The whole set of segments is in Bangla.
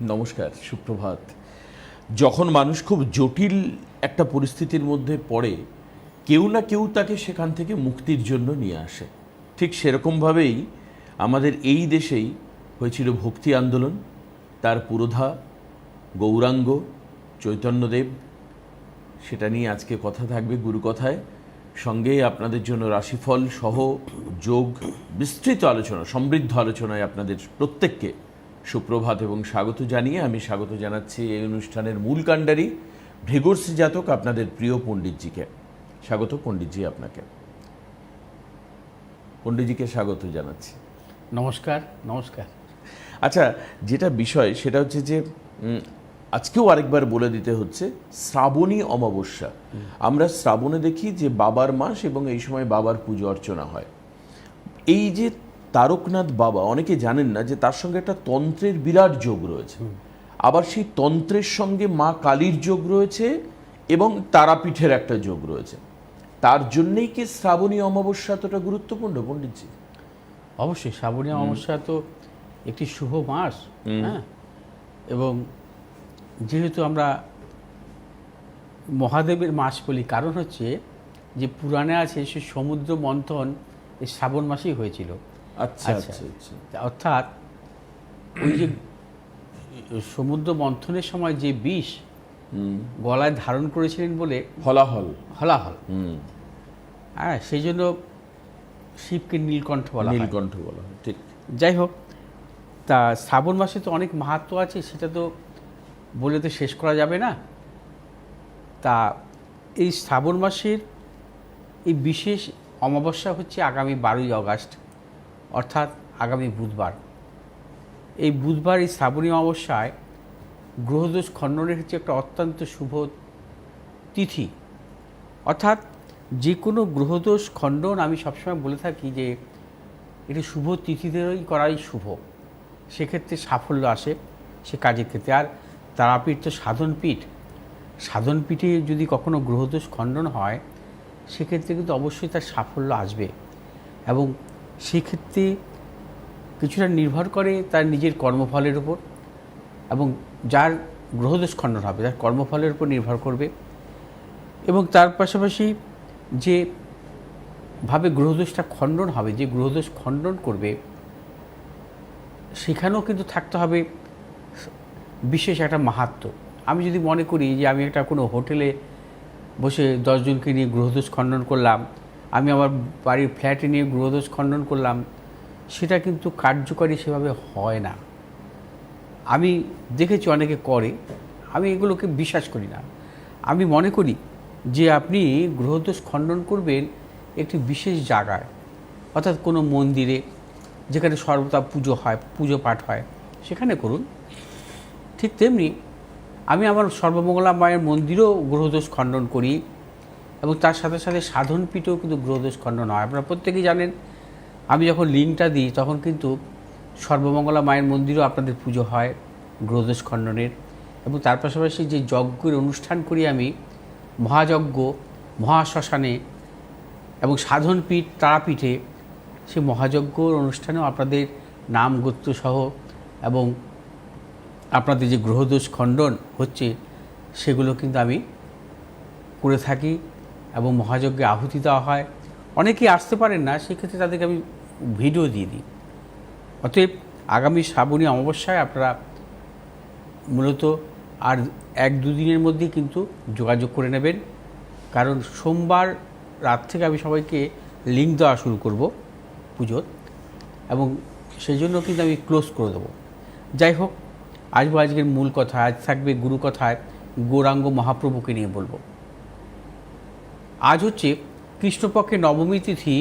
নমস্কার, সুপ্রভাত। যখন মানুষ খুব জটিল একটা পরিস্থিতির মধ্যে পড়ে, কেউ না কেউ তাকে সেখান থেকে মুক্তির জন্য নিয়ে আসে। ঠিক সেরকমভাবেই আমাদের এই দেশেই হয়েছিল ভক্তি আন্দোলন, তার পুরোধা গৌরাঙ্গ চৈতন্যদেব। সেটা নিয়ে আজকে কথা থাকবে গুরুকথায়, সঙ্গে আপনাদের জন্য রাশিফল সহ যোগ বিস্তৃত আলোচনা, সমৃদ্ধ আলোচনায় আপনাদের প্রত্যেককে সুপ্রভাত এবং স্বাগত জানিয়ে আমি স্বাগত জানাচ্ছি এই অনুষ্ঠানের মূল কাণ্ডারি ভৃগর্ষি জাতক আপনাদের প্রিয় পণ্ডিতজিকে। স্বাগত পণ্ডিতজি, আপনাকে পণ্ডিতজিকে স্বাগত জানাচ্ছি। নমস্কার। নমস্কার। আচ্ছা, যেটা বিষয় সেটা হচ্ছে যে আজকেও আরেকবার বলে দিতে হচ্ছে, শ্রাবণী অমাবস্যা। আমরা শ্রাবণে দেখি যে বাবার মাস এবং এই সময় বাবার পুজো অর্চনা হয়। এই যে তারকনাথ বাবা, অনেকে জানেন না যে তার সঙ্গে একটা তন্ত্রের বিরাট যোগ রয়েছে। আবার সেই তন্ত্রের সঙ্গে মা কালীর যোগ রয়েছে এবং তারাপীঠের একটা যোগ রয়েছে। তার জন্যেই কি শ্রাবণী অমাবস্যা এতটা গুরুত্বপূর্ণ পণ্ডিতজি? অবশ্যই শ্রাবণী অমাবস্যা তো একটি শুভ মাস, হ্যাঁ, এবং যেহেতু আমরা মহাদেবের মাস বলি, কারণ হচ্ছে যে পুরাণে আছে সে সমুদ্র মন্থন এই শ্রাবণ মাসেই হয়েছিল। আচ্ছা আচ্ছা আচ্ছা। অর্থাৎ ওই যে সমুদ্র মন্থনের সময় যে বিষ গলায় ধারণ করেছিলেন বলে হলাহল, হলাহল, হ্যাঁ, সেই জন্য শিবকে নীলকণ্ঠ বলা হয়। নীলকণ্ঠ বলা হয়, ঠিক। যাই হোক, তা শ্রাবণ মাসে তো অনেক মাহাত্ম্য আছে, সেটা তো বলে তো শেষ করা যাবে না। তা এই শ্রাবণ মাসের এই বিশেষ অমাবস্যা হচ্ছে আগামী 12ই আগস্ট, অর্থাৎ আগামী বুধবার। এই বুধবার এই শ্রাবণী অমাবস্যায় গ্রহদোষ খণ্ডনের হচ্ছে একটা অত্যন্ত শুভ তিথি। অর্থাৎ যে কোনো গ্রহদোষ খণ্ডন আমি সবসময় বলে থাকি যে এটা শুভ তিথিতেই করাই শুভ, সেক্ষেত্রে সাফল্য আসে সে কাজের ক্ষেত্রে। আর তারাপীঠ তো সাধনপীঠ, সাধনপীঠে যদি কখনো গ্রহদোষ খণ্ডন হয় সেক্ষেত্রে কিন্তু অবশ্যই তার সাফল্য আসবে, এবং সেক্ষেত্রে কিছুটা নির্ভর করে তার নিজের কর্মফলের উপর, এবং যার গ্রহদোষ খণ্ডন হবে তার কর্মফলের উপর নির্ভর করবে। এবং তার পাশাপাশি যে ভাবে গ্রহদোষটা খণ্ডন হবে, যে গ্রহদোষ খণ্ডন করবে সেখানেও কিন্তু থাকতে হবে বিশেষ একটা মাহাত্ম্য। আমি যদি মনে করি যে আমি একটা কোনো হোটেলে বসে 10 জনকে নিয়ে গ্রহদোষ খণ্ডন করলাম, আমি আমার বাড়ির ফ্ল্যাটে নিয়ে গ্রহদোষ খণ্ডন করলাম, সেটা কিন্তু কার্যকরী সেভাবে হয় না। আমি দেখেছি অনেকে করে, আমি এগুলোকে বিশ্বাস করি না। আমি মনে করি যে আপনি গ্রহদোষ খণ্ডন করবেন একটি বিশেষ জায়গায়, অর্থাৎ কোনো মন্দিরে যেখানে সর্বদা পুজো হয়, পুজো পাঠ হয়, সেখানে করুন। ঠিক তেমনি আমি আমার সর্বমঙ্গলা মায়ের মন্দিরেও গ্রহদোষ খণ্ডন করি, এবং তার সাথে সাথে সাধনপীঠেও কিন্তু গ্রহদোষ খণ্ডন হয়। আপনারা প্রত্যেকেই জানেন, আমি যখন লিঙ্কটা দিই তখন কিন্তু সর্বমঙ্গলা মায়ের মন্দিরেও আপনাদের পুজো হয় গ্রহদোষ খণ্ডনের। এবং তার পাশাপাশি যে যজ্ঞের অনুষ্ঠান করি আমি, মহাযজ্ঞ, মহাশ্মশানে এবং সাধনপীঠ তারাপীঠে, সেই মহাযজ্ঞর অনুষ্ঠানেও আপনাদের নাম গোত্র সহ এবং আপনাদের যে গ্রহদোষ খণ্ডন হচ্ছে সেগুলো কিন্তু আমি করে থাকি, এবং মহাযজ্ঞে আহুতি দেওয়া হয়। অনেকেই আসতে পারেন না, সেক্ষেত্রে তাদেরকে আমি ভিডিও দিয়ে দিই। অতএব আগামী শ্রাবণী অমাবস্যায় আপনারা মূলত আর 1-2 দিনের মধ্যেই কিন্তু যোগাযোগ করে নেবেন, কারণ সোমবার রাত থেকে আমি সবাইকে লিঙ্ক দেওয়া শুরু করব পুজোর, এবং সেই জন্য কিন্তু আমি ক্লোজ করে দেবো। যাই হোক, আসবো আজকের মূল কথা। আজ থাকবে গুরুকথায় গৌরাঙ্গ মহাপ্রভুকে নিয়ে বলবো। আজ হচ্ছে কৃষ্ণপক্ষের নবমী তিথি,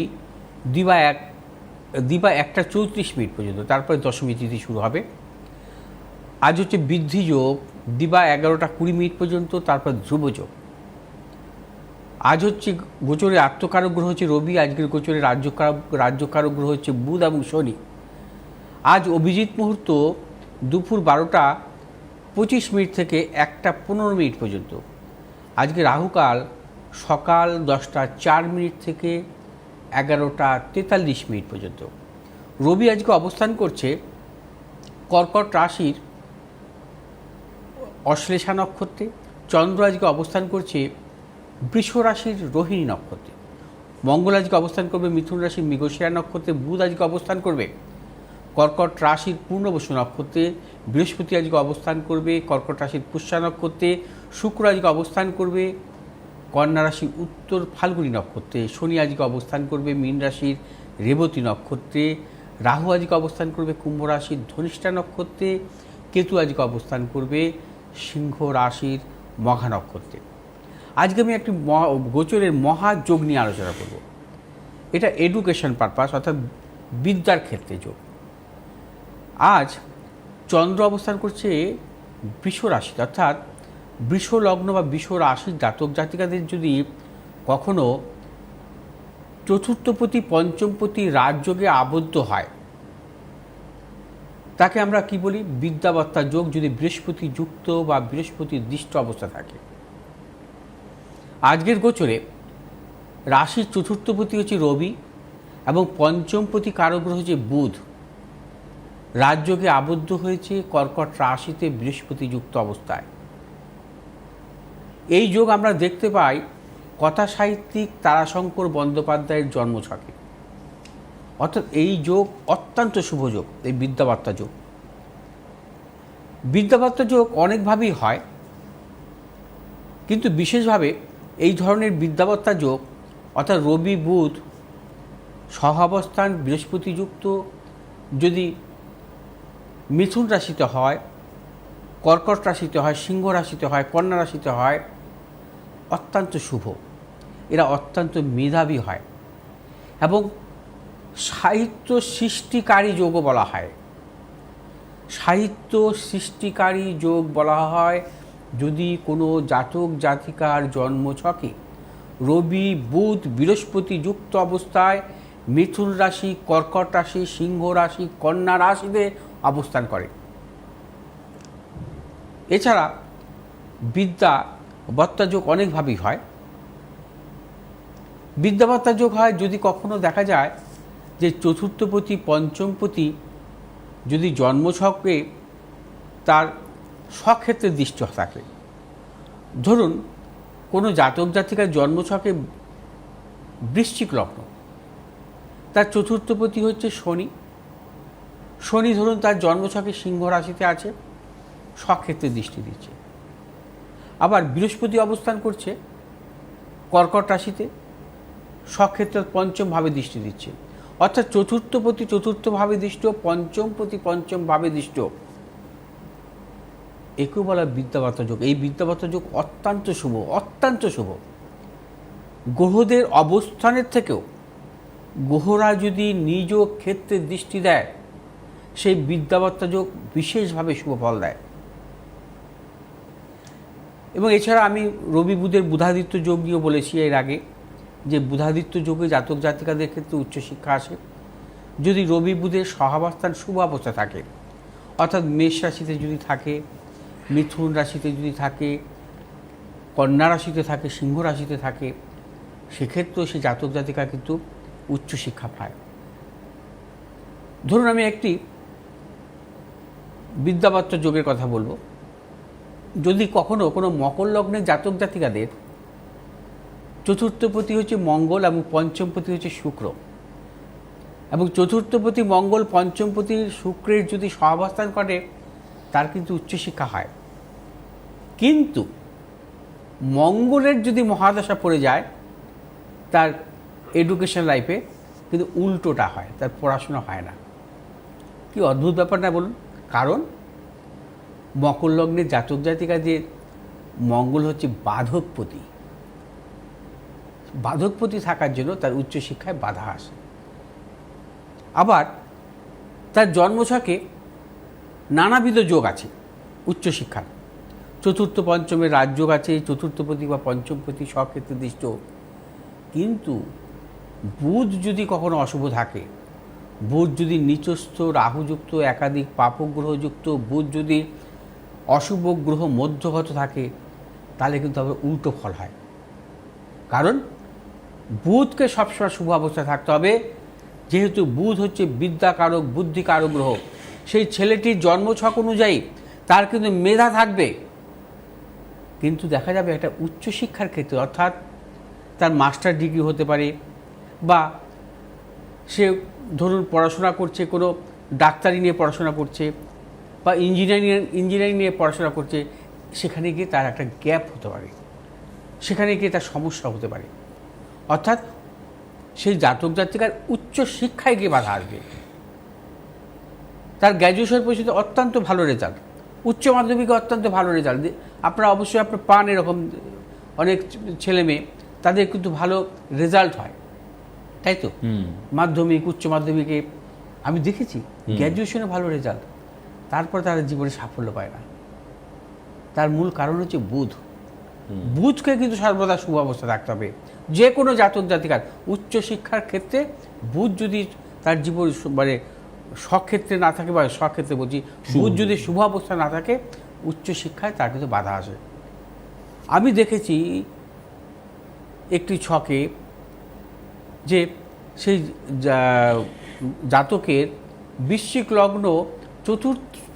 দিবা 1টা 34 মিনিট পর্যন্ত, তারপরে দশমী তিথি শুরু হবে। আজ হচ্ছে বৃদ্ধি যোগ, দিবা 11টা 20 মিনিট পর্যন্ত, তারপর ধ্রুবযোগ। আজ হচ্ছে গোচরে আত্মকারক গ্রহ হচ্ছে রবি, আজকের গোচরে রাজ্যকারক গ্রহ হচ্ছে বুধ এবং শনি। আজ অভিজিৎ মুহূর্ত দুপুর 12টা 25 মিনিট থেকে 1টা 15 মিনিট পর্যন্ত। আজকে রাহুকাল সকাল 10টা 4 মিনিট থেকে 11টা 43 মিনিট পর্যন্ত। রবি আজকে অবস্থান করছে কর্কট রাশির অশ্লেষা নক্ষত্রে, চন্দ্র আজকে অবস্থান করছে বৃষ রাশির রোহিণী নক্ষত্রে, মঙ্গল আজকে অবস্থান করবে মিথুন রাশির মৃগশিরা নক্ষত্রে, বুধ আজকে অবস্থান করবে কর্কট রাশির পূর্ণবসু নক্ষত্রে, বৃহস্পতি আজকে অবস্থান করবে কর্কট রাশির পুষ্যা নক্ষত্রে, শুক্র আজকে অবস্থান করবে কন্যা রাশির উত্তর ফাল্গুনী নক্ষত্রে, শনি আজকে অবস্থান করবে মীন রাশির রেবতী নক্ষত্রে, রাহু আজকে অবস্থান করবে কুম্ভ রাশির ধনিষ্ঠা নক্ষত্রে, কেতু আজকে অবস্থান করবে সিংহ রাশির মঘা নক্ষত্রে। আজকে আমি একটি গোচরের মহাযোগ নিয়ে আলোচনা করব। এটা এডুকেশন পারপাস অর্থাৎ বিদ্যার ক্ষেত্রে যোগ। আজ চন্দ্র অবস্থান করছে বৃষ রাশিতে, অর্থাৎ বৃষ লগ্ন বা বৃষ রাশির জাতক জাতিকাদের যদি কখনো চতুর্থপতি পঞ্চমপতি রাজযোগে আবদ্ধ হয়, তাকে আমরা কি বলি? বিদ্যাবত্তা যোগ, যদি বৃহস্পতি যুক্ত বা বৃহস্পতির দৃষ্ট অবস্থা থাকে। আজকের গোচরে রাশির চতুর্থপতি হচ্ছে রবি এবং পঞ্চমপতি কারগ্রহ হচ্ছে বুধ, রাজযোগে আবদ্ধ হয়েছে কর্কট রাশিতে বৃহস্পতি যুক্ত অবস্থায়। এই যোগ আমরা দেখতে পাই কথা সাহিত্যিক তারাশঙ্কর বন্দ্যোপাধ্যায়ের জন্মছকে, অর্থাৎ এই যোগ অত্যন্ত শুভ যোগ, এই বিদ্যাবত্তা যোগ। বিদ্যাবত্তা যোগ অনেকভাবেই হয়, কিন্তু বিশেষভাবে এই ধরনের বিদ্যাবত্তা যোগ অর্থাৎ রবি বুধ সহাবস্থান বৃহস্পতিযুক্ত যদি মিথুন রাশিতে হয়, কর্কট রাশিতে হয়, সিংহ রাশিতে হয়, কন্যা রাশিতে হয়, অত্যন্ত শুভ। এরা অত্যন্ত মেধাবী হয় এবং সাহিত্য সৃষ্টিকারী যোগও বলা হয়। সাহিত্য সৃষ্টিকারী যোগ বলা হয় যদি কোনো জাতক জাতিকার জন্মছকে রবি বুধ বৃহস্পতি যুক্ত অবস্থায় মিথুন রাশি, কর্কট রাশি, সিংহ রাশি, কন্যা রাশিতে অবস্থান করে। এছাড়া বিদ্যাবত্তা যোগ অনেকভাবেই হয়। বিদ্যাবত্তা যোগ হয় যদি কখনো দেখা যায় যে চতুর্থপতি পঞ্চমপতি যদি জন্মছকে তার স্বক্ষেত্রে দৃষ্ট থাকে। ধরুন কোনো জাতক জাতিকার জন্মছকে বৃশ্চিক লগ্ন, তার চতুর্থপতি হচ্ছে শনি। শনি ধরুন তার জন্মছকে সিংহ রাশিতে আছে, স্বক্ষেত্রে দৃষ্টি দিচ্ছে। আবার বৃহস্পতি অবস্থান করছে কর্কট রাশিতে, স্বক্ষেত্রে পঞ্চম ভাবে দৃষ্টি দিচ্ছে। অর্থাৎ চতুর্থপতি চতুর্থভাবে দৃষ্ট, পঞ্চমপতি পঞ্চমভাবে দৃষ্ট, একেও বলা বিদ্যাবত্তা যোগ। এই বিদ্যাবত্তা যোগ অত্যন্ত শুভ, অত্যন্ত শুভ। গ্রহদের অবস্থানের থেকেও গ্রহরা যদি নিজ ক্ষেত্রে দৃষ্টি দেয়, সেই বিদ্যাবত্তা যোগ বিশেষভাবে শুভ ফল দেয়। এবং এছাড়া আমি রবি বুধের বুধাদিত্য যোগ নিয়েও বলেছি এর আগে, যে বুধাদিত্য যোগে জাতক জাতিকাদের ক্ষেত্রে উচ্চশিক্ষা আসে যদি রবি বুধের সহাবস্থান শুভ অবস্থা থাকে। অর্থাৎ মেষ রাশিতে যদি থাকে, মিথুন রাশিতে যদি থাকে, কন্যা রাশিতে থাকে, সিংহ রাশিতে থাকে, সেক্ষেত্রেও সে জাতক জাতিকা কিন্তু উচ্চশিক্ষা পায়। ধরুন আমি একটি বিদ্যাবত্তা যোগের কথা বলবো। যদি কখনো কোনো মকর লগ্নের জাতক জাতিকাদের চতুর্থপতি হচ্ছে মঙ্গল এবং পঞ্চমপতি হচ্ছে শুক্র, এবং চতুর্থপতি মঙ্গল পঞ্চমপতি শুক্রের যদি সহাবস্থান করে, তার কিন্তু উচ্চশিক্ষা হয়। কিন্তু মঙ্গলের যদি মহাদশা পড়ে যায়, তার এডুকেশন লাইফে কিন্তু উল্টোটা হয়, তার পড়াশোনা হয় না। কি অদ্ভুত ব্যাপার না বলুন? কারণ মকর লগ্নের জাতক জাতিকাদের মঙ্গল হচ্ছে বাধকপতি। বাধকপতি থাকার জন্য তার উচ্চশিক্ষায় বাধা আসে। আবার তার জন্মছকে নানাবিধ যোগ আছে উচ্চশিক্ষার। চতুর্থ পঞ্চমের রাজযোগ আছে, চতুর্থপতি বা পঞ্চমপতি স্বক্ষেত্রে দৃষ্ট। কিন্তু বুধ যদি কখনো অশুভ থাকে, বুধ যদি নিচস্থ রাহুযুক্ত একাধিক পাপগ্রহযুক্ত, বুধ যদি অশুভ গ্রহ মধ্যগত থাকে, তাহলে কিন্তু আবার উল্টো ফল হয়। কারণ বুধকে সবসময় শুভ অবস্থায় থাকতে হবে। যেহেতু বুধ হচ্ছে বিদ্যাকারক, বুদ্ধিকারক গ্রহ, সেই ছেলেটির জন্মছক অনুযায়ী তার কিন্তু মেধা থাকবে, কিন্তু দেখা যাবে একটা উচ্চশিক্ষার ক্ষেত্রে, অর্থাৎ তার মাস্টার ডিগ্রি হতে পারে, বা সে ধরুন পড়াশোনা করছে, কোনো ডাক্তারি নিয়ে পড়াশোনা করছে, বা ইঞ্জিনিয়ারিং নিয়ে পড়াশোনা করছে, সেখানে গিয়ে তার একটা গ্যাপ হতে পারে, সেখানে গিয়ে তার সমস্যা হতে পারে। অর্থাৎ সেই জাতক জাতিকার উচ্চ শিক্ষায় গিয়ে বাধা আসবে। তার গ্র্যাজুয়েশন পর্যন্ত অত্যন্ত ভালো রেজাল্ট, উচ্চ মাধ্যমিকে অত্যন্ত ভালো রেজাল্ট, আপনারা অবশ্যই আপনার পান, এরকম অনেক ছেলে মেয়ে তাদের কিন্তু ভালো রেজাল্ট হয়, তাই তো? মাধ্যমিক, উচ্চ মাধ্যমিকে আমি দেখেছি গ্র্যাজুয়েশনে ভালো রেজাল্ট, তারপর তারা জীবনে সাফল্য পায় না। তার মূল কারণ হচ্ছে বুধ। বুধকে কিন্তু সর্বদা শুভ অবস্থা রাখতে হবে যে কোনো জাতক জাতিকার। উচ্চশিক্ষার ক্ষেত্রে বুধ যদি তার জীবন মানে স্বক্ষেত্রে না থাকে, বা স্বক্ষেত্রে বলছি, বুধ যদি শুভ অবস্থা না থাকে, উচ্চশিক্ষায় তার কিন্তু বাধা আসে। আমি দেখেছি একটি ছকে যে সেই জাতকের বৃশ্চিক লগ্ন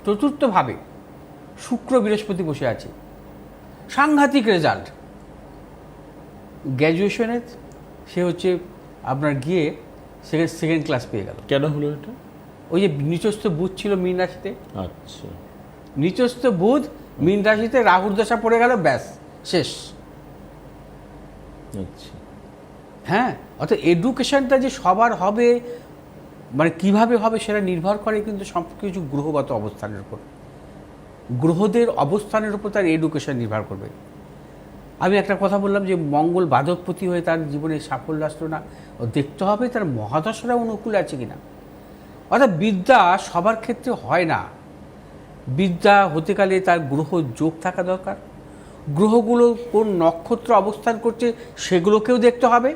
চতুর্থভাবে শুক্র বৃহস্পতি বসে আছে, সাংঘাতিক রেজাল্ট। গ্র্যাজুয়েশনে সে হচ্ছে আপনার গিয়ে সেকেন্ড ক্লাস পেয়ে গেল। কেন হলো এটা? ওই যে নিচস্থ বুধ ছিল মীন রাশিতে, আচ্ছা, নিচস্থ বুধ মীন রাশিতে, রাহুর দশা পড়ে গেল, ব্যাস শেষ। আচ্ছা, হ্যাঁ, অর্থাৎ এডুকেশনটা যে সবার হবে, মানে কিভাবে হবে সেটা নির্ভর করে কিন্তু সব কিছু গ্রহগত অবস্থানের উপর। গ্রহদের অবস্থানের উপর তার এডুকেশন নির্ভর করবে। আমি একটা কথা বললাম যে মঙ্গল বাধকপতি হয়ে তার জীবনে সাফল্য আসলো না, ও দেখতে হবে তার মহাদশারা অনুকূলে আছে কিনা। অর্থাৎ বিদ্যা সবার ক্ষেত্রে হয় না। বিদ্যা হতে গেলে তার গ্রহ যোগ থাকা দরকার, গ্রহগুলো কোন নক্ষত্র অবস্থান করছে সেগুলোকেও দেখতে হবে,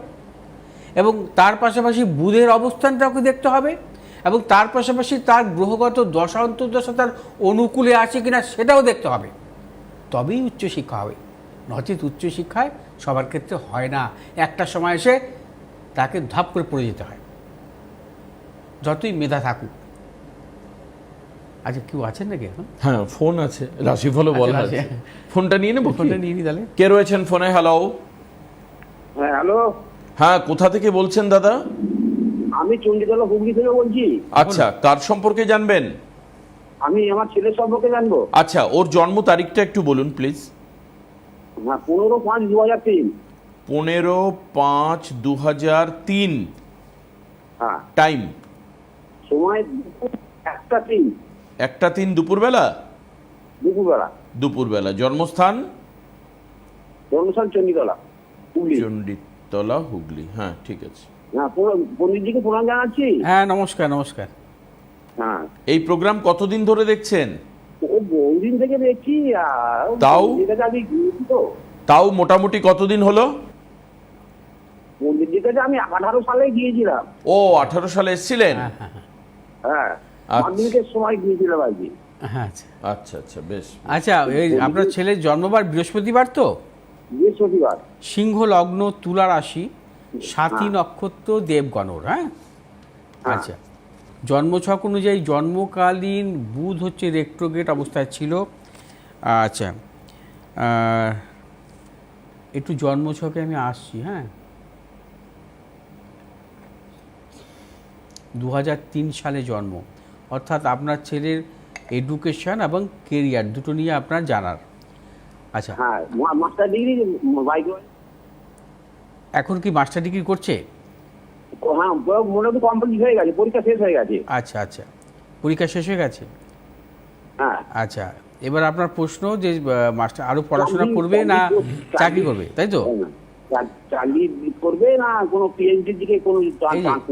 এবং তার পাশাপাশি বুধের অবস্থানটাকে দেখতে হবে, এবং তার পাশাপাশি তার গ্রহগত দশা অন্তর্দশা তার অনুকূলে আছে কিনা সেটাও দেখতে হবে, তবেই উচ্চশিক্ষা হবে। নচেত উচ্চশিক্ষায় সবার ক্ষেত্রে হয় না। একটা সময় এসে তাকে ধাপ করে পড়ে যেতে হয়, যতই মেধা থাকুক। আচ্ছা, কেউ আছেন নাকি এখন? হ্যাঁ, ফোন আছে, রাশিফলও বলা আছে। ফোনটা নিয়ে নেবো? ফোনটা নিয়ে নি তাহলে। কে রয়েছেন ফোনে? হ্যালো। হ্যাঁ, হ্যালো। হ্যাঁ, কোথা থেকে বলছেন দাদা? আমি চণ্ডীতলা হুগলি থেকে বলছি। আচ্ছা, কার সম্পর্কে জানবেন? আমি আমার ছেলের সম্পর্কে জানবো। আচ্ছা, ওর জন্ম তারিখটা একটু বলুন প্লিজ। হ্যাঁ, 15/5/2003। 15/5/2003। হ্যাঁ। টাইম? সময় 1:03। 1:03 দুপুরবেলা? দুপুরবেলা। দুপুরবেলা। জন্মস্থান? জন্মস্থান চণ্ডীতলা হুগলি। চণ্ডীতলা হুগলি। হ্যাঁ, ঠিক আছে। হ্যাঁ, পণ্ডিতজিকে প্রণাম জানাচ্ছি। হ্যাঁ, নমস্কার নমস্কার। হ্যাঁ, এই প্রোগ্রাম কতদিন ধরে দেখছেন? ও বহুদিন থেকে দেখছি। তাও? আমি গিয়েছি তো। তাও মোটামুটি কতদিন হলো? পণ্ডিতজির কাছে আমি 18 সালে গিয়েছিলাম। ও, 18 সালে এসেছিলেন? হ্যাঁ, আচ্ছা। মাধ্যমিকের সময় গিয়েছিলাম আর কি। হ্যাঁ, আচ্ছা আচ্ছা, বেশ। আচ্ছা, এই আপনার ছেলের জন্মবার বৃহস্পতিবার তো? বৃহস্পতিবার। সিংহ লগ্ন, তুলা রাশি, 7ই নক্ষত্র, দেবগণর। হ্যাঁ, আচ্ছা। জন্মছক অনুযায়ী জন্মকালীন বুধ হচ্ছে রেট্রোগ্রেড অবস্থায় ছিল। আচ্ছা, একটু জন্মছকে আমি আসছি। হ্যাঁ, 2003 সালে জন্ম, অর্থাৎ আপনার ছেলের এডুকেশন এবং কেরিয়ার দুটো নিয়ে আপনার জানার। আচ্ছা, হ্যাঁ, মাস্টার ডিগ্রি বাইক। এখন কি মাস্টার ডিগ্রি করছে? হ্যাঁ, মোটামুটি কমপ্লিট হয়ে গেছে, পরীক্ষা শেষ হয়ে গেছে। আচ্ছা আচ্ছা, পরীক্ষা শেষ হয়ে গেছে। হ্যাঁ। আচ্ছা, এবার আপনার প্রশ্ন যে মাস্টার আরো পড়াশোনা করবে না চাকরি করবে, তাই তো? চাকরি করবে না কোনো পিএইচডির দিকে কোনো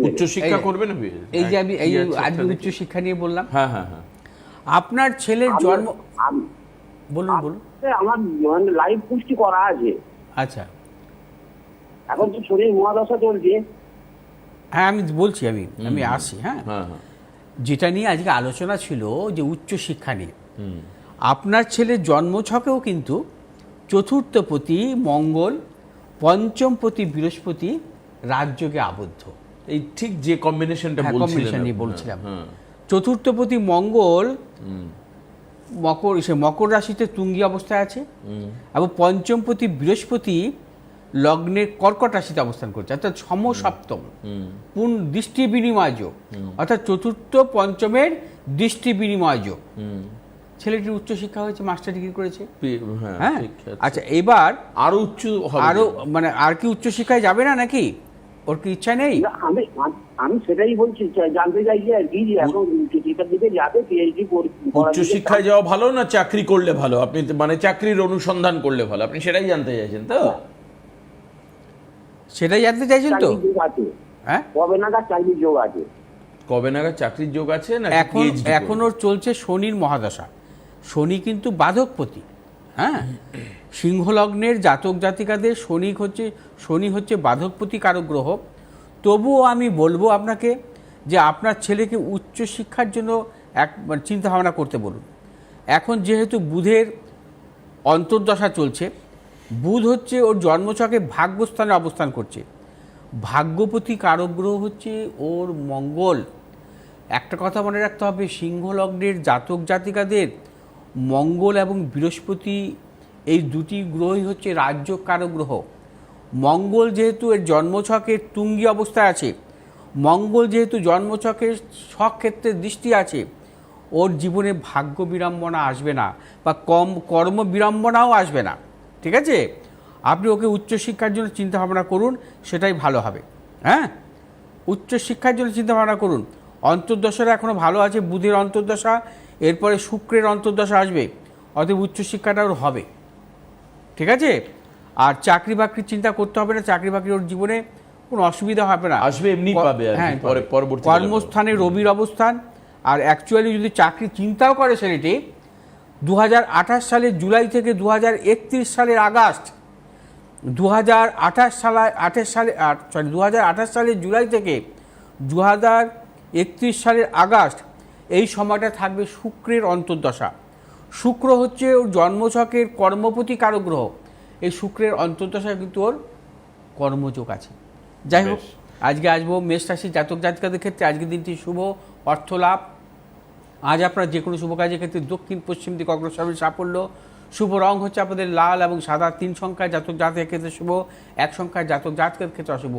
উচ্চশিক্ষা করবে না? এই যে আমি এই আজকে উচ্চ শিক্ষা নিয়ে বললাম। হ্যাঁ হ্যাঁ হ্যাঁ। আপনার ছেলের জন্ম, বলুন বলুন। আমার লাইফ পুষ্টি করা আছে। আচ্ছা, এখন তো শরীর মহাদশা চলছে। হ্যাঁ, আমি বলছি, আমি আসি। হ্যাঁ, হ্যাঁ হ্যাঁ। যেটা নিয়ে আজকে আলোচনা ছিল যে উচ্চ শিক্ষা নিয়ে, আপনার ছেলের জন্মছকেও কিন্তু চতুর্থপতি মঙ্গল, পঞ্চমপতি বৃহস্পতি রাজযোগে আবদ্ধ। এই ঠিক যে কম্বিনেশনটা কম্বিনেশন নিয়ে বলছিলেন। বলছিলাম। চতুর্থপতি মঙ্গল মকর রাশিতে তুঙ্গি অবস্থায় আছে এবং পঞ্চমপতি বৃহস্পতি লগ্নের কর্কট রাশিতে অবস্থান করছে, অর্থাৎ সমসপ্তম দৃষ্টি বিনিময় যোগ, অর্থাৎ চতুর্থ পঞ্চমের দৃষ্টি বিনিময় যোগ। ছেলেটির উচ্চশিক্ষা হয়েছে, মাস্টার ডিগ্রি করেছে। হ্যাঁ, আচ্ছা, এবার আরো উচ্চ হবে, আরো মানে আর কি উচ্চশিক্ষায় যাবে না নাকি? ওর কি ইচ্ছা নেই? আমি সেটাই বলছি, জানতে চাই যে আর কি এখন যেটার দিকে যাবে পিএইচডি উচ্চ শিক্ষায় যাওয়া ভালো না চাকরি করলে ভালো? আপনি মানে চাকরির অনুসন্ধান করলে ভালো, আপনি সেটাই জানতে চাইছেন তো? সেটাই জানতে চাইছেন তো? হ্যাঁ, কবে নাগাদ চাকরির যোগ আছে? কবে নাগাদ চাকরির যোগ আছে না? এখন ওর চলছে শনির মহাদশা। শনি কিন্তু বাধকপতি। হ্যাঁ, সিংহ লগ্নের জাতক জাতিকাদের শনি হচ্ছে বাধকপতি কারক গ্রহ। তবুও আমি বলবো আপনাকে যে আপনার ছেলেকে উচ্চশিক্ষার জন্য চিন্তা ভাবনা করতে বলুন। এখন যেহেতু বুধের অন্তর্দশা চলছে, বুধ হচ্ছে ওর জন্মছকে ভাগ্যস্থানে অবস্থান করছে। ভাগ্যপতি কারক গ্রহ হচ্ছে ওর মঙ্গল। একটা কথা মনে রাখতে হবে, সিংহ লগ্নের জাতক জাতিকাদের মঙ্গল এবং বৃহস্পতি এই দুটি গ্রহই হচ্ছে রাজ্য কারক গ্রহ। মঙ্গল যেহেতু এর জন্মছকের তুঙ্গি অবস্থায় আছে, মঙ্গল যেহেতু জন্মছকের ছক ক্ষেত্রে দৃষ্টি আছে, ওর জীবনে ভাগ্য বিড়ম্বনা আসবে না বা কর্ম বিড়ম্বনাও আসবে না। ঠিক আছে, আপনি ওকে উচ্চশিক্ষার জন্য চিন্তা ভাবনা করুন, সেটাই ভালো হবে। হ্যাঁ, উচ্চশিক্ষার জন্য চিন্তা ভাবনা করুন। অন্তর্দশাটা এখনও ভালো আছে, বুধের অন্তর্দশা, এরপরে শুক্রের অন্তর্দশা আসবে, অতএব উচ্চশিক্ষাটা ওর হবে। ঠিক আছে, আর চাকরি বাকরির চিন্তা করতে হবে না, চাকরি বাকরি ওর জীবনে কোনো অসুবিধা হবে না, আসবে, এমনি পাবে। হ্যাঁ, পরবর্তী কর্মস্থানে রবির অবস্থান। আর অ্যাকচুয়ালি যদি চাকরি চিন্তাও করে ছেলেটি, 2028 সালের জুলাই থেকে 2031 সালের আগস্ট, 2028 সালের জুলাই থেকে 2031 সালের আগস্ট, এই সময়টা থাকবে শুক্রের অন্তর্দশা। শুক্র হচ্ছে ওর জন্মছকের কর্মপতি কারক গ্রহ। এই শুক্রের অন্তর্দশায় কিন্তু ওর কর্মযোগ আছে। যাই হোক, আজকে আসবো মেষ রাশির জাতক জাতিকাদের ক্ষেত্রে। আজকের দিনটি শুভ, অর্থ লাভ। আজ আপনার যে কোনো শুভ কাজের ক্ষেত্রে দক্ষিণ পশ্চিম দিক অগ্রসরের সাফল্য। শুভ রং হচ্ছে আপনাদের লাল এবং সাদা। 3 সংখ্যার জাতক জাতকের ক্ষেত্রে শুভ, 1 সংখ্যার জাতক জাতকের ক্ষেত্রে অশুভ।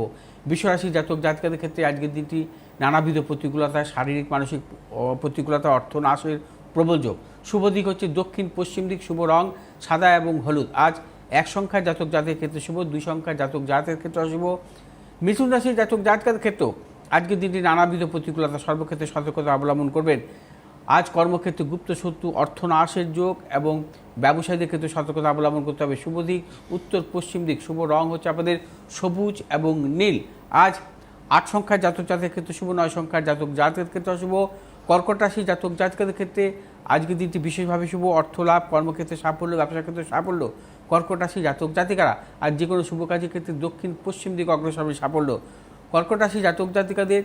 বিশ্বরাশির জাতক জাতকের ক্ষেত্রে আজকের দিনটি নানাবিধ প্রতিকূলতা, শারীরিক মানসিক প্রতিকূলতা, অর্থনাশের প্রবল যোগ। শুভ দিক হচ্ছে দক্ষিণ পশ্চিম দিক। শুভ রং সাদা এবং হলুদ। আজ 1 সংখ্যার জাতক জাতকের ক্ষেত্রে শুভ, 2 সংখ্যার জাতক জাতকের ক্ষেত্রে অশুভ। মিথুন রাশির জাতক জাতকের ক্ষেত্রেও আজকের দিনটি নানাবিধ প্রতিকূলতা, সর্বক্ষেত্রে সতর্কতা অবলম্বন করবেন। আজ কর্মক্ষেত্রে গুপ্ত শত্রু, অর্থনাশের যোগ এবং ব্যবসায়ীদের ক্ষেত্রে সতর্কতা অবলম্বন করতে হবে। শুভ দিক উত্তর পশ্চিম দিক। শুভ রং হচ্ছে আপনাদের সবুজ এবং নীল। আজ 8 সংখ্যার জাতক জাতকের ক্ষেত্রে শুভ, 9 সংখ্যার জাতক জাতকের ক্ষেত্রে অশুভ। কর্কট রাশির জাতক জাতকের ক্ষেত্রে আজকের দিনটি বিশেষভাবে শুভ। অর্থ লাভ, কর্মক্ষেত্রে সাফল্য, ব্যবসার ক্ষেত্রে সাফল্য। কর্কট রাশির জাতক জাতিকারা আজ যে কোনো শুভ কাজের ক্ষেত্রে দক্ষিণ পশ্চিম দিক অগ্রসরের সাফল্য। কর্কট রাশির জাতক জাতিকাদের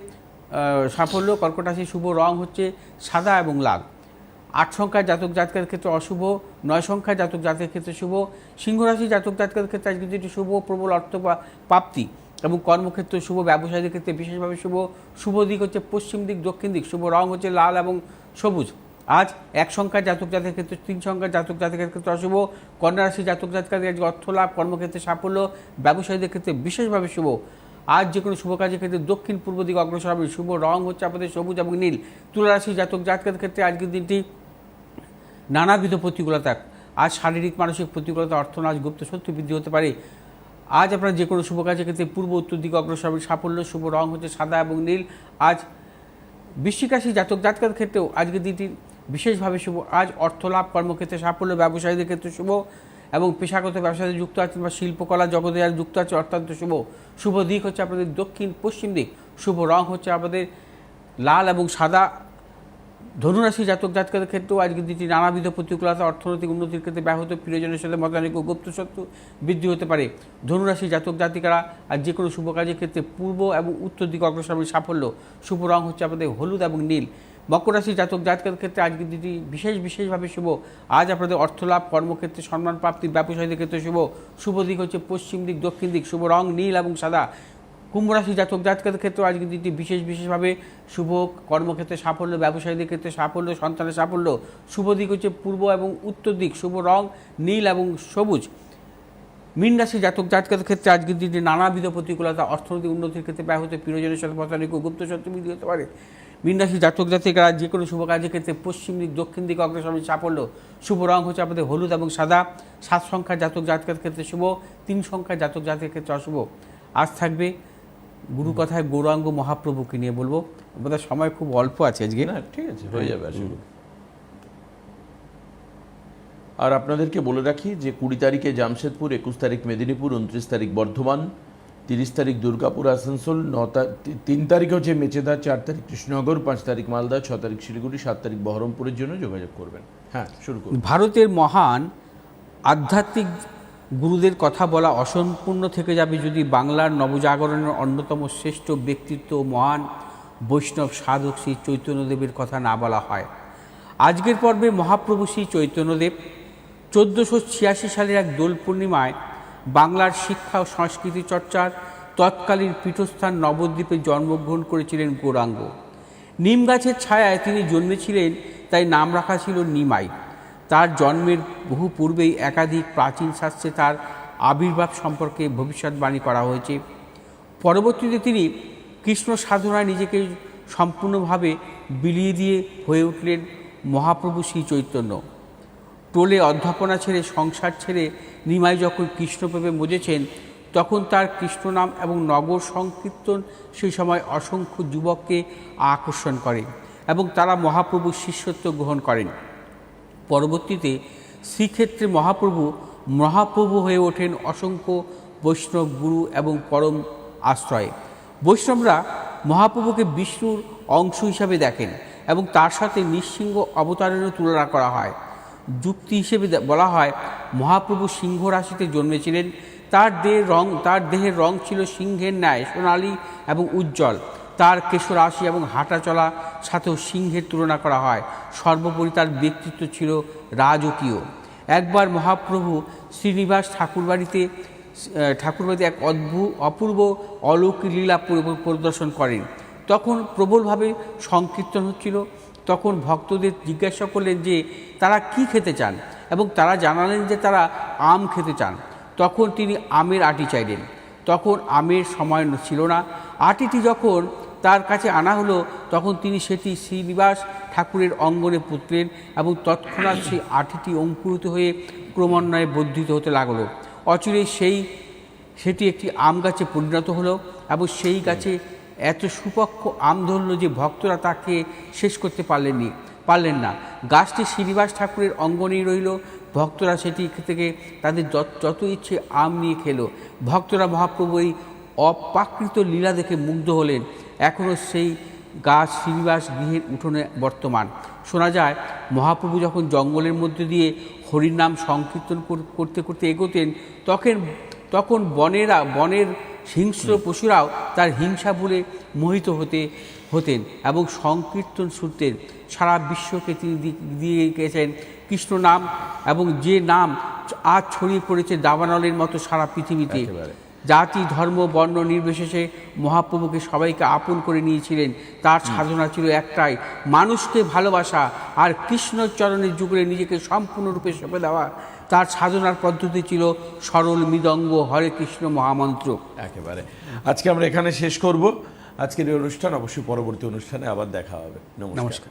সাফল্য। কর্কট রাশির শুভ রং হচ্ছে সাদা এবং লাল। 8 সংখ্যার জাতক জাতকের ক্ষেত্রে অশুভ, 9 সংখ্যার জাতক জাতকের ক্ষেত্রে শুভ। সিংহ রাশির জাতক জাতকের ক্ষেত্রে আজকে যেটি শুভ, প্রবল অর্থ প্রাপ্তি এবং কর্মক্ষেত্রে শুভ, ব্যবসায়ীদের ক্ষেত্রে বিশেষভাবে শুভ। শুভ দিক হচ্ছে পশ্চিম দিক, দক্ষিণ দিক। শুভ রং হচ্ছে লাল এবং সবুজ। আজ 1 সংখ্যার জাতক জাতকের ক্ষেত্রে, 3 সংখ্যার জাতক জাতকের ক্ষেত্রে অশুভ। কন্যা রাশির জাতক জাতকের আজকে অর্থ লাভ, কর্মক্ষেত্রে সাফল্য, ব্যবসায়ীদের ক্ষেত্রে বিশেষভাবে শুভ। আজ যে কোনো শুভ কাজের ক্ষেত্রে দক্ষিণ পূর্ব দিকে অগ্রসর হবে। শুভ রং হচ্ছে আপনাদের সবুজ এবং নীল। তুলা রাশির জাতক জাতকের ক্ষেত্রে আজকের দিনটি নানাবিধ প্রতিকূলতা, আজ শারীরিক মানসিক প্রতিকূলতা, অর্থনাশ, গুপ্ত শত্রু বৃদ্ধি হতে পারে। আজ আপনার যে কোনো শুভ কাজের ক্ষেত্রে পূর্ব উত্তর দিকে অগ্রসর হবে, সাফল্য। শুভ রং হচ্ছে সাদা এবং নীল। আজ বৃশ্চিক রাশির জাতক জাতকের ক্ষেত্রেও আজকের দিনটি বিশেষভাবে শুভ। আজ অর্থ লাভ, কর্মক্ষেত্রে সাফল্য, ব্যবসায়ীদের ক্ষেত্রে শুভ এবং পেশাগত ব্যবসাতে যুক্ত আছেন বা শিল্পকলা জগতে যারা যুক্ত আছে অত্যন্ত শুভ। শুভ দিক হচ্ছে আপনাদের দক্ষিণ পশ্চিম দিক। শুভ রং হচ্ছে আপনাদের লাল এবং সাদা। ধনুরাশি জাতক জাতকের ক্ষেত্রেও আজকের দিনটি নানাবিধ প্রতিকূলতা, অর্থনৈতিক উন্নতির ক্ষেত্রে ব্যাহত, প্রিয়জনের সাথে মতানৈক্য, গুপ্ত শত্রু বৃদ্ধি হতে পারে। ধনুরাশি জাতক জাতিকারা আজ যে কোনো শুভ কাজের ক্ষেত্রে পূর্ব এবং উত্তর দিকে অগ্রসর সাফল্য। শুভ রং হচ্ছে আপনাদের হলুদ এবং নীল। মকর রাশি জাতক জাতকের ক্ষেত্রে আজকের দিনটি বিশেষভাবে শুভ। আজ আপনাদের অর্থলাভ, কর্মক্ষেত্রে সম্মান প্রাপ্তি, ব্যবসায়ীদের ক্ষেত্রে শুভ। শুভ দিক হচ্ছে পশ্চিম দিক, দক্ষিণ দিক। শুভ রং নীল এবং সাদা। কুম্ভ রাশি জাতক জাতকের ক্ষেত্রে আজকের দিনটি বিশেষভাবে শুভ, কর্মক্ষেত্রে সাফল্য, ব্যবসায়ীদের ক্ষেত্রে সাফল্য, সন্তানের সাফল্য। শুভ দিক হচ্ছে পূর্ব এবং উত্তর দিক, শুভ রং নীল এবং সবুজ। মীন রাশি জাতক জাতকের ক্ষেত্রে আজকের দিনটি নানাবিধ প্রতিকূলতা, অর্থনৈতিক উন্নতির ক্ষেত্রে ব্যয় হতে প্রিয়জনের সাথে পতানিক ও গুপ্ত শত্রু বৃদ্ধি হতে পারে। মীন রাশি জাতক জাতিকারা যে কোনো শুভ কাজের ক্ষেত্রে পশ্চিম দিক, দক্ষিণ দিকে অগ্রসরের সাফল্য। শুভ রং হচ্ছে আপনাদের হলুদ এবং সাদা। 7 সংখ্যার জাতক জাতকের ক্ষেত্রে শুভ, 3 সংখ্যার জাতক জাতকের ক্ষেত্রে অশুভ। আজ থাকবে গুরু কথায় গৌরাঙ্গ মহাপ্রভুকে নিয়ে বলবো, বোধহয় সময় খুব অল্প আছে আজকে। না ঠিক আছে, হয়ে যাবে আশা করি। আর আপনাদেরকে বলে রাখি যে 20 তারিখে জামশেদপুর, 21 তারিখ মেদিনীপুর, 29 তারিখ বর্ধমান, 30 তারিখ দুর্গাপুর আসানসোল, 3 তারিখ হচ্ছে মেচেদা, 4 তারিখ কৃষ্ণনগর, 5 তারিখ মালদা, 6 তারিখ শিলিগুড়ি, 7 তারিখ বহরমপুরের জন্য যোগাযোগ করবেন। হ্যাঁ, শুরু করুন। ভারতের মহান আধ্যাত্মিক গুরুদের কথা বলা অসম্পূর্ণ থেকে যাবে যদি বাংলার নবজাগরণের অন্যতম শ্রেষ্ঠ ব্যক্তিত্ব মহান বৈষ্ণব সাধক শ্রী চৈতন্যদেবের কথা না বলা হয়। আজকের পর্বে মহাপ্রভু শ্রী চৈতন্যদেব 1486 সালের এক দোল পূর্ণিমায় বাংলার শিক্ষা ও সংস্কৃতি চর্চার তৎকালীন পীঠস্থান নবদ্বীপে জন্মগ্রহণ করেছিলেন গৌরাঙ্গ। নিম গাছের ছায়ায় তিনি জন্মেছিলেন, তাই নাম রাখা ছিল নিমাই। তার জন্মের বহু পূর্বেই একাধিক প্রাচীন শাস্ত্রে তার আবির্ভাব সম্পর্কে ভবিষ্যৎবাণী করা হয়েছে। পরবর্তীতে তিনি কৃষ্ণ সাধনায় নিজেকে সম্পূর্ণভাবে বিলিয়ে দিয়ে হয়ে উঠলেন মহাপ্রভু শ্রী চৈতন্য। টোলে অধ্যাপনা ছেড়ে, সংসার ছেড়ে নিমাই যখন কৃষ্ণপ্রেমে মজেছেন, তখন তার কৃষ্ণনাম এবং নগর সংকীর্তন সেই সময় অসংখ্য যুবককে আকর্ষণ করে এবং তারা মহাপ্রভুর শিষ্যত্ব গ্রহণ করেন। পরবর্তীতে শ্রীক্ষেত্রে মহাপ্রভু হয়ে ওঠেন অসংখ্য বৈষ্ণব গুরু এবং পরম আশ্রয়। বৈষ্ণবরা মহাপ্রভুকে বিষ্ণুর অংশ হিসাবে দেখেন এবং তার সাথে নৃসিংহ অবতারেরও তুলনা করা হয়। যুক্তি হিসেবে বলা হয়, মহাপ্রভু সিংহ রাশিতে জন্মেছিলেন। তার দেহের রং ছিল সিংহের ন্যায় সোনালী এবং উজ্জ্বল। তার কেশরাশি এবং হাঁটা চলা সাথেও সিংহের তুলনা করা হয়। সর্বোপরি তার ব্যক্তিত্ব ছিল রাজকীয়। একবার মহাপ্রভু শ্রীনিবাস ঠাকুরবাড়িতে এক অপূর্ব অলৌকিক লীলা পরিদর্শন করেন। তখন প্রবলভাবে সংকীর্তন হচ্ছিল। তখন ভক্তদের জিজ্ঞাসা করলেন যে তারা কি খেতে চান, এবং তারা জানালেন যে তারা আম খেতে চান। তখন তিনি আমের আটি চাইলেন। তখন আমের সময় ছিল না। আটিটি যখন তার কাছে আনা হলো, তখন তিনি সেটি শ্রীনিবাস ঠাকুরের অঙ্গনে পুঁতলেন এবং তৎক্ষণাৎ সেই আটিটি অঙ্কুরিত হয়ে ক্রমান্বয়ে বর্ধিত হতে লাগলো। অচিরে সেটি একটি আম গাছে পরিণত হলো এবং সেই গাছে এত সুপক্ষ আম ধরল যে ভক্তরা তাকে শেষ করতে পারলেন না। গাছটি শ্রীনিবাস ঠাকুরের অঙ্গনেই রইল। ভক্তরা সেটি থেকে তাদের যত ইচ্ছে আম নিয়ে খেলো। ভক্তরা মহাপ্রভু এই অপ্রাকৃত লীলা দেখে মুগ্ধ হলেন। এখনও সেই গাছ শ্রীনিবাস গৃহের উঠোনে বর্তমান। শোনা যায়, মহাপ্রভু যখন জঙ্গলের মধ্যে দিয়ে হরির নাম সংকীর্তন করতে করতে এগোতেন, তখন বনের হিংস্র পশুরাও তার হিংসা ভুলে মোহিত হতেন এবং সংকীর্তন শুনতেন। সারা বিশ্বকে তিনি দিয়ে গেছেন কৃষ্ণ নাম, এবং যে নাম আজ ছড়িয়ে পড়েছে দাবানলের মতো সারা পৃথিবীতে। জাতি, ধর্ম, বর্ণ নির্বিশেষে মহাপ্রভুকে সবাইকে আপন করে নিয়েছিলেন। তার সাধনা ছিল একটাই, মানুষকে ভালোবাসা আর কৃষ্ণর চরণের যুগলে নিজেকে সম্পূর্ণরূপে সঁপে দেওয়া। তার সাধনার পদ্ধতি ছিল সরল মৃদঙ্গ হরে কৃষ্ণ মহামন্ত্র। একেবারে আজকে আমরা এখানে শেষ করব আজকের এই অনুষ্ঠান। অবশ্যই পরবর্তী অনুষ্ঠানে আবার দেখা হবে। নমস্কার।